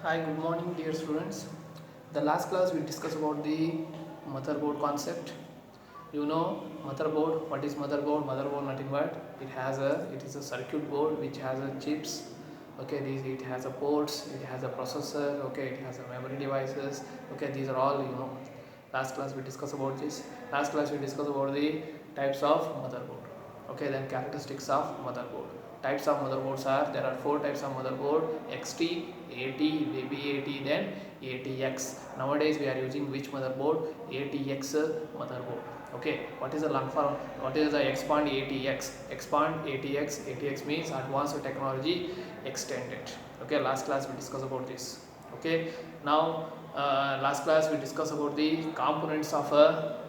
Hi, good morning, dear students. The last class we discussed about the motherboard concept. You know motherboard. What is motherboard? Motherboard nothing but it is a circuit board which has a chips. Okay, it has a ports. It has a processor. Okay, it has a memory devices. Okay, these are all you know. Last class we discussed about this. Last class we discussed about the types of motherboard. Okay, then characteristics of motherboard. Types of motherboards are there are four types of motherboard: XT, AT, baby AT, then ATX. Nowadays we are using which motherboard? ATX motherboard. Okay, what is the long form? What is the expand ATX? Expand ATX. ATX means advanced technology extended. Okay, last class we discussed about this. Okay, now last class we discussed about the components of a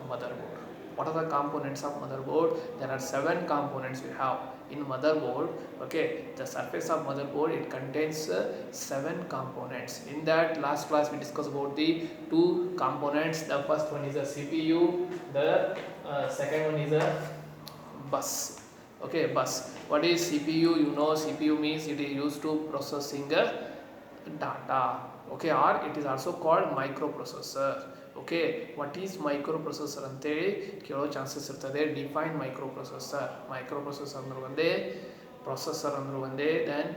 motherboard. What are the components of motherboard? There are 7 components we have in motherboard. Okay, the surface of motherboard, it contains 7 components. In that last class we discussed about the 2 components. The first one is a CPU, the second one is a bus. Okay, bus. What is CPU? You know CPU means it is used to processing data. Okay, or it is also called microprocessor. Okay what is microprocessor ಅಂತೇಳಿ ಕೇಳೋ chances ಇರ್ತದೆ. Define microprocessor ಅಂದ್ರೆ ಒಂದೇ, processor ಅಂದರೂ ಒಂದೇ, then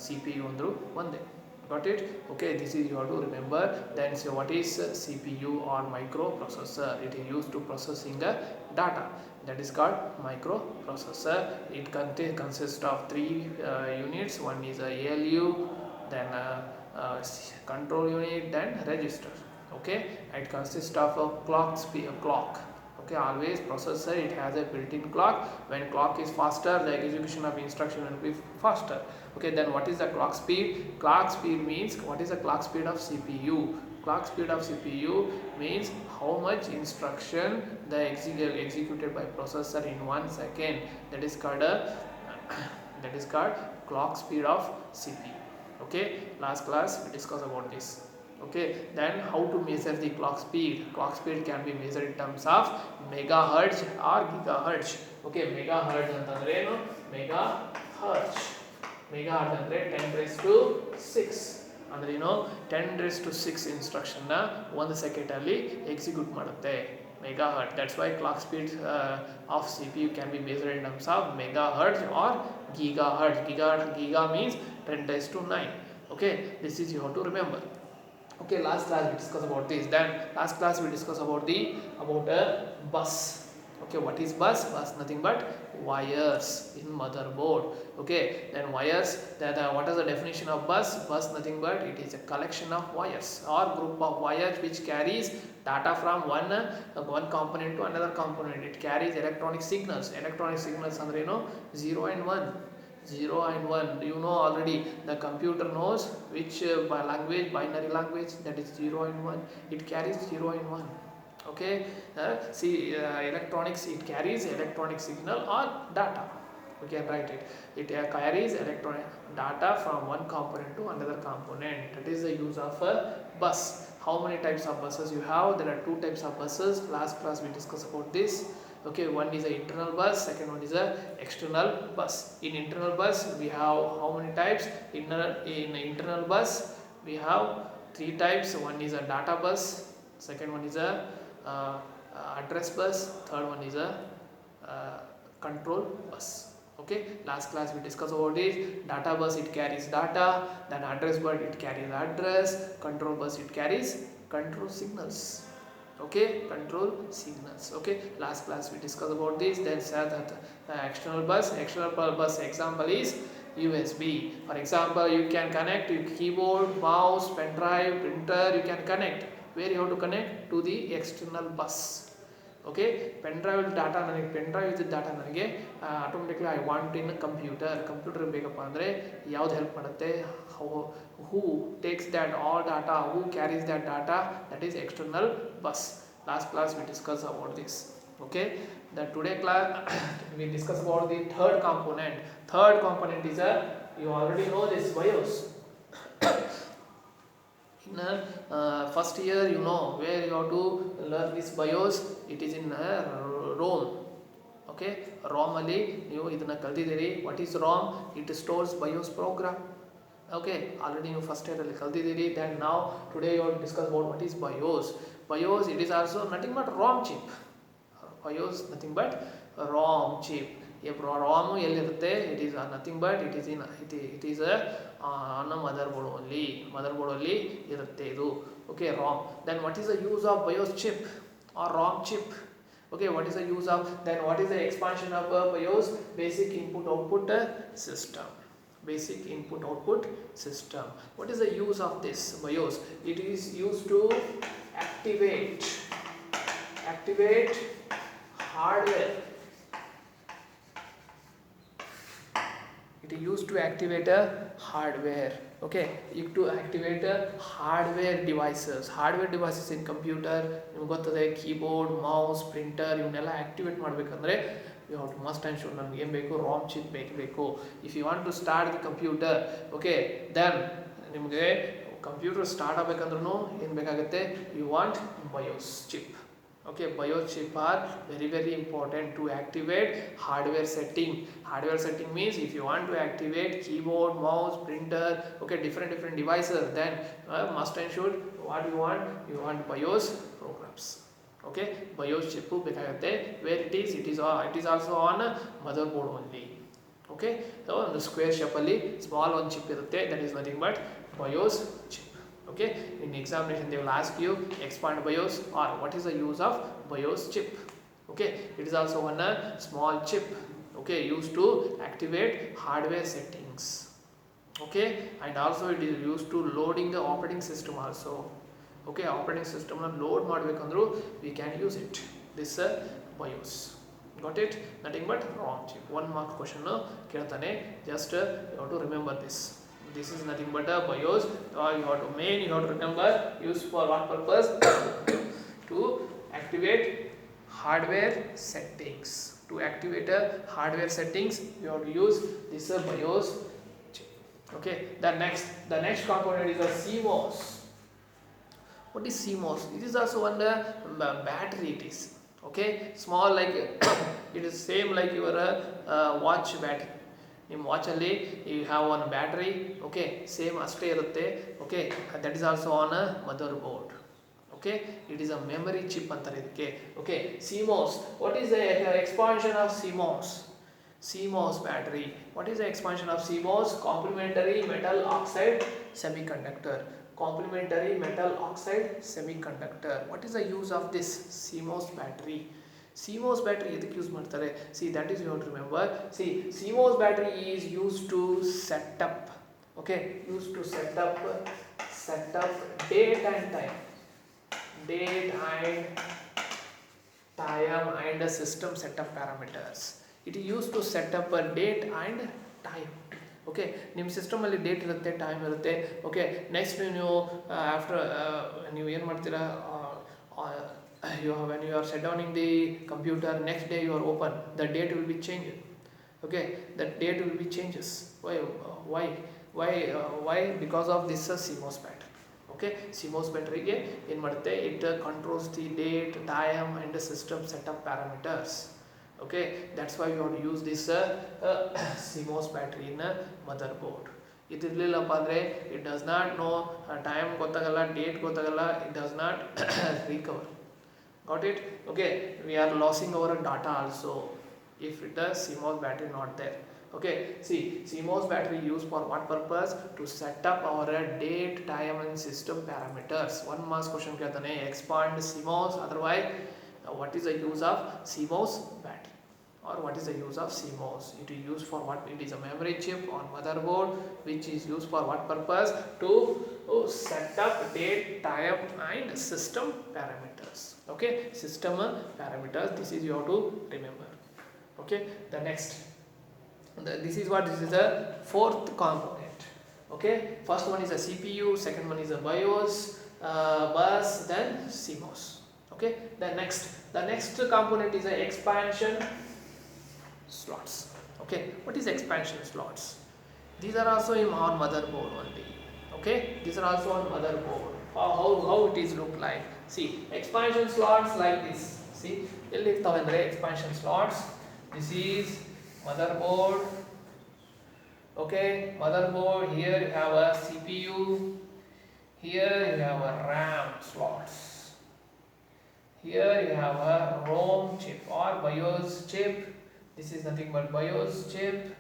C P U ಅಂದರೂ ಒಂದೇ. Got it? Okay, this is you have to remember. Then so what is CPU or microprocessor? It is used to processing data. That is called microprocessor. It consists of 3 units. One is a ALU, then control unit, then register. Okay, it consists of a clock. Okay, always processor it has a built-in clock. When clock is faster, the execution of instruction will be faster. Okay, then what is the clock speed? Clock speed means what is the clock speed of CPU? Clock speed of CPU means how much instruction the executed by processor in 1 second. That is called clock speed of CPU. Okay, last class we discussed about this. Okay, then how to measure the clock speed? Clock speed can be measured in terms of megahertz or gigahertz. Okay, megahertz ಅಂತಂದ್ರೆ ಏನು? megahertz ಅಂದ್ರೆ 10 raised to 6 ಅಂದ್ರೆ ಏನು? 10 raised to 6 instruction ನ 1 second ಅಲ್ಲಿ execute ಮಾಡುತ್ತೆ. megahertz. That's why clock speed of CPU can be measured in terms of megahertz or gigahertz. Giga means 10 raised to 9. Okay, this is you have to remember. Okay, last class we discussed about this. Then last class we discussed about a bus. Okay, what is bus? Bus nothing but wires in motherboard. Okay, then wires, what is the definition of bus? Bus nothing but it is a collection of wires or group of wires which carries data from one component to another component. It carries electronic signals andre you know 0 and 1. 0 and 1, you know already. The computer knows which binary language, that is 0 and 1. It carries 0 and 1. Okay, electronics, it carries electronic signal or data. We can write it. It carries electronic data from one component to another component. That is the use of a bus. How many types of buses you have? There are 2 types of buses. Last class we discussed about this. Okay, one is a internal bus, second one is a external bus. In internal bus we have how many types? In internal bus we have 3 types. One is a data bus, second one is a address bus, third one is a control bus. Okay, last class we discussed about it. Data bus it carries data, then address bus it carries address, control bus it carries control signals. Okay, control signals. Okay, last class we discussed about this. Then said that the external bus example is USB. For example, you can connect your keyboard, mouse, pen drive, printer. You can connect. Where you have to connect? To the external bus. Okay, pen drive data ನನಗೆ pen drive ಇದ್ದ data ನನಗೆ automatically I want in computer ಬೇಕಪ್ಪ ಅಂದರೆ ಯಾವ್ದು help ಮಾಡುತ್ತೆ? who takes that all data, who carries that data? That is external bus. Last class we discussed about this. Okay, the today class we discuss about the third component is you already know this BIOS. In first year you know where you have to learn this BIOS. It is in ROM. Okay, ROM ಅಲ್ಲಿ ನೀವು ಇದನ್ನ ಕಲಿತಿದ್ದೀರಿ. What is ROM? It stores BIOS program. Okay, already you first year ಅಲ್ಲಿ ಕಲ್ತಿದ್ದೀರಿ. Then now today you will discuss about what is BIOS. BIOS, it is also nothing but ROM chip. BIOS nothing but ROM chip. If ROM ಎಲ್ಲಿರುತ್ತೆ, it is nothing but it is a on a motherboard only. Motherboard only ಇರುತ್ತೆ ಇದು. Okay, ROM. Then what is the use of BIOS chip or ROM chip? Okay, what is the use of, then what is the expansion of BIOS? Basic input output system. Basic input output system. What is the use of this BIOS? It is used to activate hardware. It is used to activate a hardware. Okay, to activate hardware devices. Hardware devices in computer ನಿಮಗೆ ಗೊತ್ತದೆ, keyboard, mouse, printer ಇವನ್ನೆಲ್ಲ activate ಮಾಡಬೇಕಂದ್ರೆ you have to must and should ನಮ್ಗೆ ಏನು ಬೇಕು, RAM chip ಬೇಕು. If you want to start the computer, okay, then ನಿಮಗೆ computer start ಆಗಬೇಕಂದ್ರೂ ಏನು ಬೇಕಾಗುತ್ತೆ, you want BIOS chip. Okay, BIOS chip are very important to activate hardware setting. Hardware setting means if you want to activate keyboard, mouse, printer, okay, different devices, then must and should what you want BIOS programs. Okay, BIOS chip ಬೇಕಾಗುತ್ತೆ. Where it is also on motherboard only. Okay, so on the square shape ಅಲ್ಲಿ small one chip ಇರುತ್ತೆ, that is nothing but BIOS chip. Okay, in examination they will ask you expand BIOS or what is the use of BIOS chip. Okay, it is also one small chip, okay, used to activate hardware settings. Okay, and also it is used to loading the operating system also. Okay, operating system na load ಮಾಡಬೇಕಂದ್ರೂ we can use it, this BIOS. Got it? Nothing but ROM chip. 1 mark question ಕೇಳ್ತಾನೆ, just you have to remember this. This is nothing but a BIOS. You have to remember, used for what purpose? To activate hardware settings. To activate hardware settings, you have to use this BIOS chip. Okay, the next component is a CMOS. What is CMOS? It is also one battery. It is okay, small, like it is same like your watch battery. ನಿಮ್ಮ ವಾಚಲ್ಲಿ you have one battery, okay, same ಅಷ್ಟೇ ಇರುತ್ತೆ. Okay, that is also on a motherboard. Okay, it is a memory chip ಅಂತಾರೆ ಇದಕ್ಕೆ. Okay, CMOS. What is the expansion of CMOS? CMOS battery. What is the expansion of CMOS? Complementary metal oxide semiconductor. Complementary metal oxide semiconductor. What is the use of this CMOS battery? CMOS battery edhಕ್ಕೆ use ಮಾಡ್ತಾರೆ? See, that is you have to remember. See, CMOS battery is used to set up, okay, used to set up date and time and the system setup parameters. It is used to set up a date and time. Okay, ನಿಮ್ಮ ಸಿಸ್ಟಮಲ್ಲಿ date ಇರುತ್ತೆ, time ಇರುತ್ತೆ. Okay, next ನೀವು after ನೀವು ಏನು ಮಾಡ್ತೀರಾ, when you are shut downing the computer, next day you are open, the date will be changed. Okay, the date will be changes. Why? Because of this CMOS battery. Okay, CMOS battery ಗೆ ಏನು ಮಾಡುತ್ತೆ, it controls the date, time and the system setup parameters. Okay, that's why you have to use this CMOS battery in a motherboard. ಇದಿರಲಿಲ್ಲಪ್ಪ ಅಂದರೆ it does not know, time ಗೊತ್ತಾಗಲ್ಲ, date ಗೊತ್ತಾಗಲ್ಲ, it does not recover. Got it? Okay, we are losing our data also if the CMOS battery not there. Okay, see, CMOS battery used for what purpose? To set up our date, time and system parameters. 1 mark question ಕೇಳ್ತಾನೆ, expand CMOS. Otherwise, what is the use of CMOS battery, or what is the use of CMOS? It is used for what? It is a memory chip on motherboard which is used for what purpose? To set up date, time and system parameters. Okay, system parameters, this is you have to remember. Okay, the next, this is the fourth component. Okay, first one is a CPU, second one is a BIOS, bus, then CMOS. Okay, the next component is a expansion slots. Okay, what is expansion slots? These are also on motherboard only. Okay, these are also on motherboard. How it is look like? See, expansion slots like this. See, ಎಲ್ಲಿ ಇರ್ತಾವೆ ಅಂದರೆ expansion slots, this is motherboard, Okay, motherboard, here you have a CPU, here you have a RAM slots, here you have a ROM chip or BIOS chip. This is nothing but BIOS chip.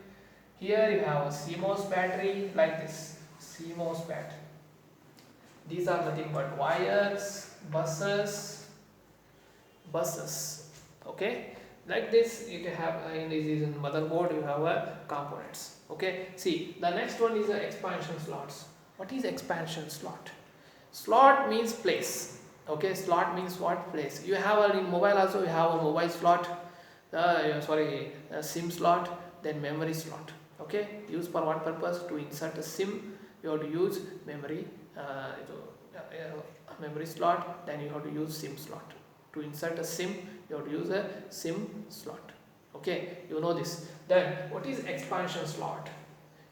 Here you have a CMOS battery like this, CMOS battery. These are nothing but wires, buses, okay, like this. It have in this is in motherboard you have a components. Okay, see the next one is the expansion slots. What is expansion slot? Slot means place. Okay, slot means what? Place. You have in mobile also you have a mobile slot, SIM slot, then memory slot. Okay, used for what purpose? To insert a SIM you have to use memory memory slot, then you have to use SIM slot. To insert a SIM you have to use a SIM slot. Okay, you know this. Then what is expansion slot?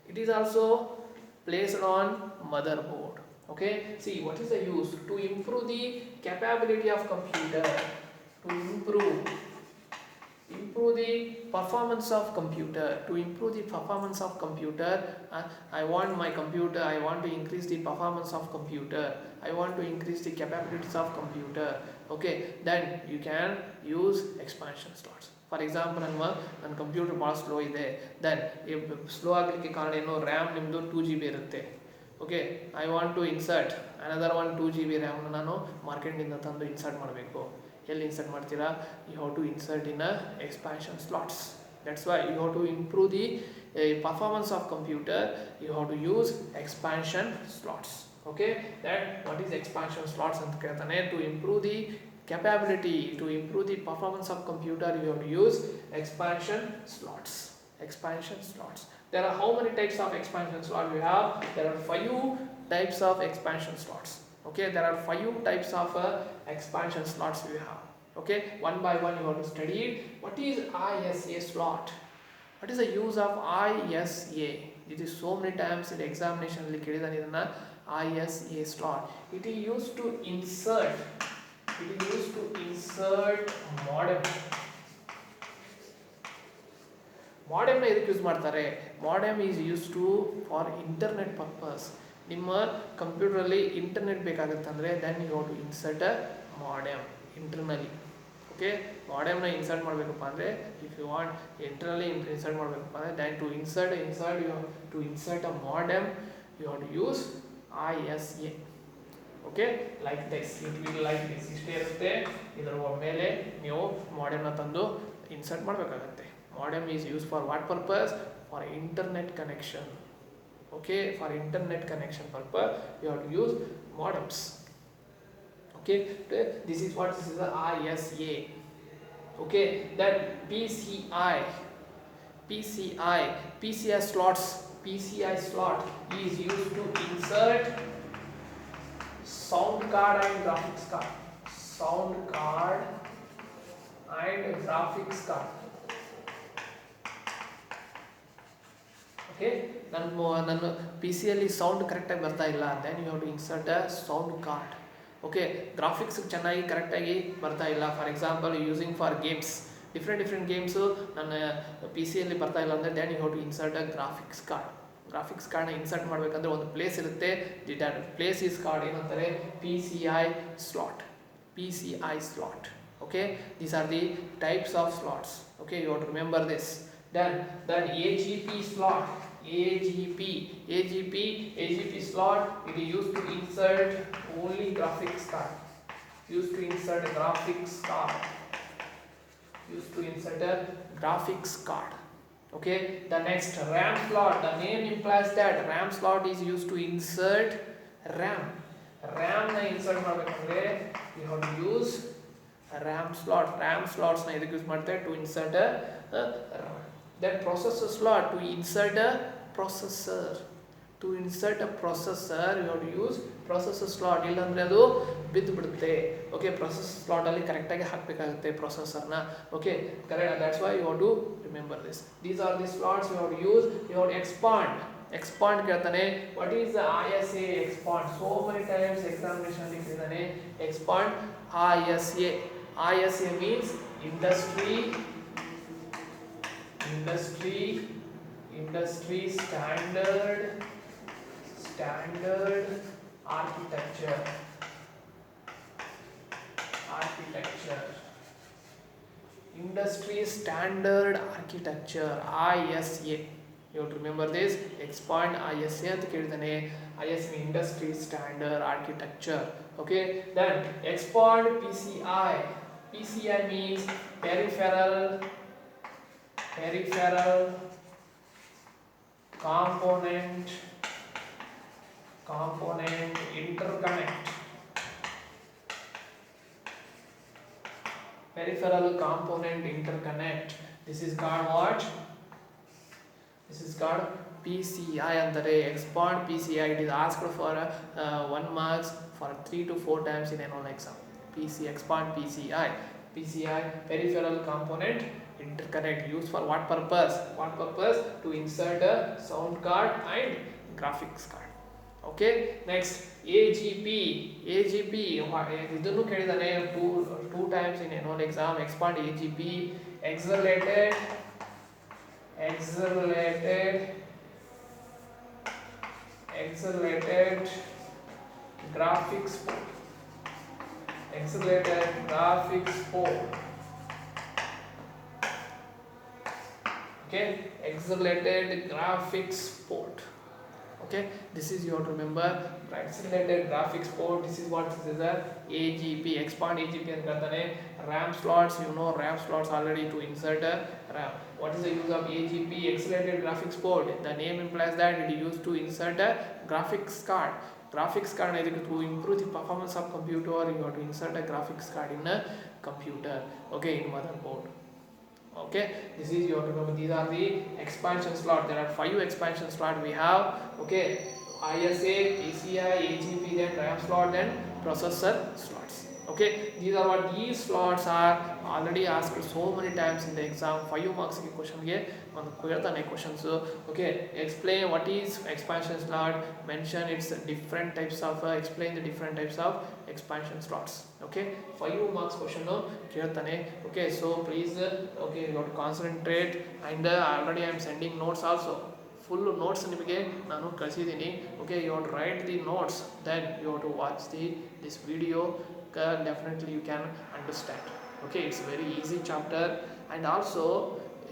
It is also placed on motherboard. Okay, see what is the use? To improve the capability of computer, to improve the performance of computer, I want my computer, I want to increase the performance of computer, I want to increase the capabilities of computer. Okay, then you can use expansion slots. For example, ನನ್ನ computer ಭಾಳ slow ಇದೆ, then slow ಆಗಲಿಕ್ಕೆ ಕಾರಣ ಏನು? RAM ನಿಮ್ಮದು 2GB ಇರುತ್ತೆ. Okay, I want to insert another 2GB ರ್ಯಾಮ್ನ ನಾನು ಮಾರ್ಕೆಟಿಂದ ತಂದು ಇನ್ಸರ್ಟ್ ಮಾಡಬೇಕು. ಎಲ್ಲಿ ಇನ್ಸರ್ಟ್ ಮಾಡ್ತೀರಾ? You have to insert in expansion slots. That's why you have to improve the performance of computer, you have to use expansion slots. Okay, that what is expansion slots anta keltane? To improve the capability, to improve the performance of computer, you have to use expansion slots. There are how many types of expansion slots we have? There are 5 types of expansion slots. Okay, there are 5 types of expansion slots we have. Okay, one by one you have to study it. What is ISA slot? What is the use of ISA? It is so many times in examination ಅಲ್ಲಿ ಕೇಳಿದಾನೆ ಇದನ್ನ. ISA slot, it is used to insert modem ಇದಕ್ಕೆ use ಮಾಡ್ತಾರೆ. modem is used to for internet purpose. ನಿಮ್ಮ computer ಅಲ್ಲಿ internet ಬೇಕಾಗುತ್ತಂದ್ರೆ then you have to insert a modem internally. ಓಕೆ, modemನ insert ಮಾಡಬೇಕಪ್ಪ ಅಂದರೆ if you want internally insert ಮಾಡಬೇಕಪ್ಪ ಅಂದರೆ then to insert a modem you have to use ISA. Okay, like this, it will like this, ಇಷ್ಟೇ ಇರುತ್ತೆ. ಇದರ ಮೇಲೆ ನೀವು modemನ ತಂದು ಇನ್ಸರ್ಟ್ ಮಾಡಬೇಕಾಗುತ್ತೆ. modem is used for what purpose? For internet connection. Okay, for internet connection purpose you have to use modems. Okay, this is the ISA. Okay, then PCI slot is used to insert sound card and graphics card. Okay, ನನ್ನ PC ಅಲ್ಲಿ sound ಕರೆಕ್ಟಾಗಿ ಬರ್ತಾ ಇಲ್ಲ, then you have to insert a sound card. Okay, graphics ಚೆನ್ನಾಗಿ ಕರೆಕ್ಟಾಗಿ ಬರ್ತಾ ಇಲ್ಲ, for example using for games, different games ನನ್ನ PC ಯಲ್ಲಿ ಬರ್ತಾ ಇಲ್ಲ ಅಂದರೆ then you have to insert a graphics ಕಾರ್ಡ್ನ ಇನ್ಸರ್ಟ್ ಮಾಡಬೇಕಂದ್ರೆ ಒಂದು ಪ್ಲೇಸ್ ಇರುತ್ತೆ, that place is called ಏನಂತಾರೆ? PCI slot. Okay, these are the types of slots. Okay, you have to remember this. Then AGP slot. AGP slot, it is used to insert only graphics card. Okay, the next RAM slot, the name implies that RAM slot is used to insert RAM na insert ಮಾಡಬೇಕಂದ್ರೆ you have to use RAM slots na ಇದಕ್ಕೆ use ಮಾಡ್ತಾರೆ to insert that processor slot, to insert a processor you have to use processor slot, ಇಲ್ಲಾಂದ್ರೆ ಅದು ಬಿದ್ದು ಬಿಡುತ್ತೆ. Okay, processor slot ಅಲ್ಲಿ ಕರೆಕ್ಟಾಗಿ ಹಾಕಬೇಕಾಗುತ್ತೆ ಪ್ರೊಸೆಸರ್ನ. Okay, correct, that's why you have to remember this. These are the slots you have to use. You have to expand ಕೇಳ್ತಾನೆ. What is the ISA expand? So many times examination ಅಲ್ಲಿ ಕೇಳ್ತಾನೆ expand ISA means industry industry standard architecture industry standard architecture ISA. You have to remember this. Expand ISA ಅಂತ ಕೇಳಿದಾನೆ. ISA industry standard architecture. Okay, then expand PCI. PCI means peripheral component interconnect. Peripheral component interconnect. This is called what? This is called PCI ಅಂದರೆ expand PCI. It is asked for 1 marks for 3 to 4 times in annual exam. Expand PCI. PCI peripheral component interconnect used for what purpose? To insert a sound card and graphics card. Okay, next AGP ಇದನ್ನು ಕೇಳಿದಾನೆ 2 times in annual exam. Expand AGP accelerated graphics board. Okay, accelerated graphics board. Okay, this is you have to remember. Accelerated graphics board. This is what this is a AGP. Expand AGP and kartane. RAM slots, you know RAM slots already to insert a RAM. What is the use of AGP? Accelerated graphics board. The name implies that it is used to insert a graphics card. Graphics card is to improve the performance of computer. You have to insert a graphics card in a computer. Okay, in motherboard. Okay, this is you have to remember. These are the expansion slot. There are 5 expansion slot we have. Okay, ISA, PCI, AGP, then RAM slot, then processor slots. Okay, these are what these slots are already asked so many times in the exam. 5 marks ki question ge ಒಂದು ಕೇಳ್ತಾನೆ questions. Okay, explain what is expansion slot, mention its different types of explain the different types of expansion slots. Okay, 5 marks question ಕೇಳ್ತಾನೆ. Okay, so please okay, you have to concentrate and already I am sending notes also. Full notes ನಿಮಗೆ ನಾನು ಕಳಿಸಿದ್ದೀನಿ. Okay, you have to write the notes, then you have to watch this video. Definitely you can understand. Okay, it's a very easy chapter. And also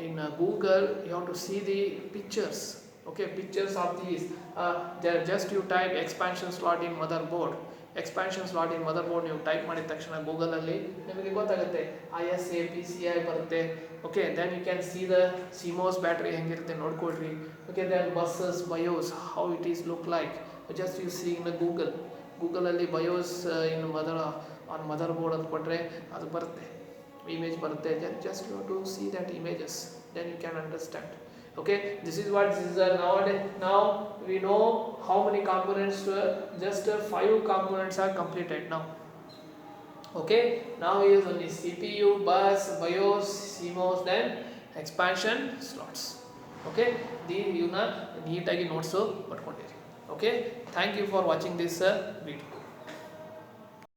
in Google you have to see the pictures. Okay, pictures of these there just you type expansion slot in motherboard. Expansion slot in motherboard ನೀವು type ಮಾಡಿದ ತಕ್ಷಣ Google ಅಲ್ಲಿ ನಿಮಗೆ ಗೊತ್ತಾಗುತ್ತೆ ISA PCI ಬರುತ್ತೆ. Okay, then you can see the CMOS battery ಹೆಂಗಿರುತ್ತೆ ನೋಡ್ಕೊಳ್ರಿ. Okay, then buses BIOS how it is look like. Just you see in the Google ಅಲ್ಲಿ BIOS in motherboard ಅಂತ ಕೊಟ್ರೆ ಅದು ಬರುತ್ತೆ, image ಬರುತ್ತೆ. Just you have to see that images, then you can understand. Okay, this is what this is nowadays. Now we know how many components. Just 5 components are completed now. Okay, now we use only CPU, bus, BIOS, CMOS, then expansion slots. Okay, ಇವನ್ನ ನೀಟಾಗಿ notes ಬರ್ಕೊಂಡಿರಿ. Okay, thank you for watching this video.